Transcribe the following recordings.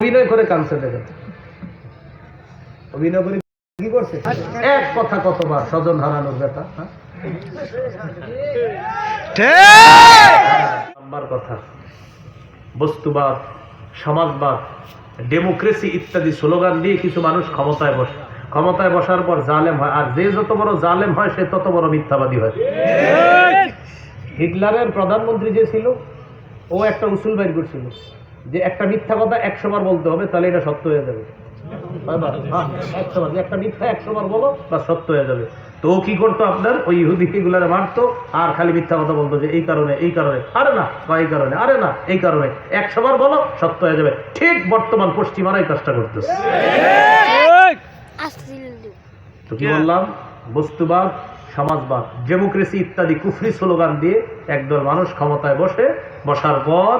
অভিনয় করে কানছে দেখেন, অভিনয় করে কি করছে, এক কথা কতবার স্বজন হারানোর ব্যথা। নাম্বার কথা বস্তুবাদ, সমাজবাদ, ডেমোক্রেসি ইত্যাদি স্লোগান দিয়ে কিছু মানুষ ক্ষমতায় বসে, ক্ষমতায় বসার পর জালেম হয়, আর যে যত বড় জালেম হয় সে তত বড় মিথ্যাবাদী হয়। হিটলারের প্রধানমন্ত্রী যে ছিল ও একটা উসুল বাইর করছিল যে একটা মিথ্যা কথা 100 বার বলতে হবে, তাহলে এটা সত্য হয়ে যাবে। 100 বার, একটা মিথ্যা 100 বার বলো বা সত্য হয়ে যাবে। তো ও কি করতো, আপনার ওই ইহুদিগুলারে মারতো আর খালি মিথ্যা কথা বলতো যে এই কারণে এই কারণে, আরে না বা এই কারণে, আরে না এই কারণে, 100 বার বলো সত্য হয়ে যাবে। ঠিক বর্তমান পশ্চিমারাই কাজটা করতেছে। তো কি বললাম, বস্তুবাদ, সমাজবাদ, ডেমোক্রেসি ইত্যাদি কুফরি স্লোগান দিয়ে একদল মানুষ ক্ষমতায় বসার পর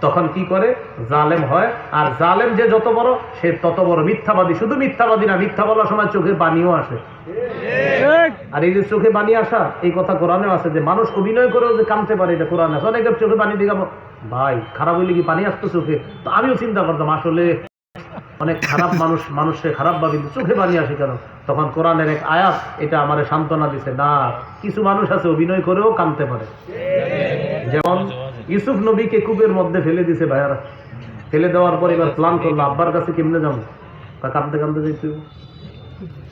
তখন কি করে, জালেম হয়। আর জালেম যে যত বড় সে তত বড় মিথ্যাবাদী। শুধু মিথ্যাবাদী না, মিথ্যা বলার সময় চোখে পানিও আসে। আর এই যে চোখে পানি আসা, এই কথা কোরআনেও আছে যে মানুষ অভিনয় করেও যে কামতে পারে, এটা কোরআনে আছে। অনেকের চোখে পানি দিকে ভাই খারাপ হইলে কি পানি আসতো চোখে? তো আমিও চিন্তা করতাম আসলে অনেক খারাপ মানুষ মানুষকে খারাপ ভাবে, চোখে পানি আসে কেন? তখন কোরআনের এক আয়াত এটা আমার সান্ত্বনা দিছে, না কিছু মানুষ আছে অভিনয় করেও কাঁদতে পারে। যেমন ইউসুফ নবীকে কূপের মধ্যে ফেলে দিছে ভাইয়ারা, ফেলে দেওয়ার পর এবার প্ল্যান করলো আব্বার কাছে কেমনে যাবো, কাঁদতে কাঁদতে যেতে,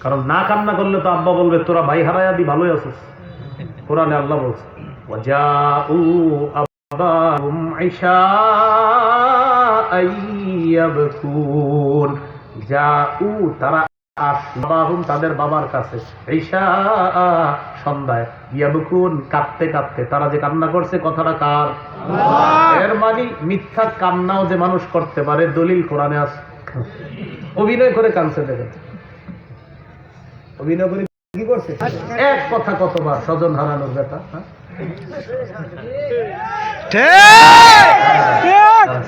কারণ না কান্না করলে তো আব্বা বলবে তোরা ভাই হারায়া দি ভালোই আছিস। কোরআনে আল্লাহ বলছে ওয়াজাউ আবাহুম ইশাআইয়াবকুন, জাউ তারা আসবাহুম তাদের বাবার কাছে, ঈশা সন্ধ্যায়, ইয়াবকুন কাঁদতে কাঁদতে। তারা যে কান্না করছে কথাটা কার? এর মানে মিথ্যা কান্নাও যে মানুষ করতে পারে, দলিল কোরআনে আছে। অভিনয় করে কানছে দেখেন, অভিনয় করে কি করছে, এক কথা কতবার স্বজন হারানোর ব্যথা।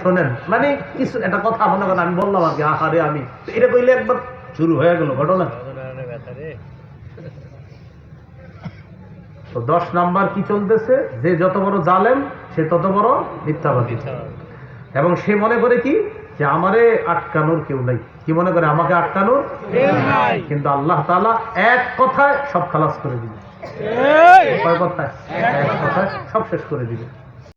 শোনেন, মানে কিছু একটা কথা মনে করেন আমি বললাম আর কি, আহারে আমি এটা কইলে একবার শুরু হয়ে গেল ঘটনা। তো 10 নাম্বার কি চলতেছে, যে যত বড় জালেম সে তত বড় মিথ্যাবাদী। এবং সে মনে করে কি যে আমারে আটকানোর কেউ নাই। কি মনে করে, আমাকে আটকানোর কেউ নাই। কিন্তু আল্লাহ তাআলা এক কথায় সব খালাস করে দিবে। কয় কথায়? এক কথায় সব শেষ করে দিবে।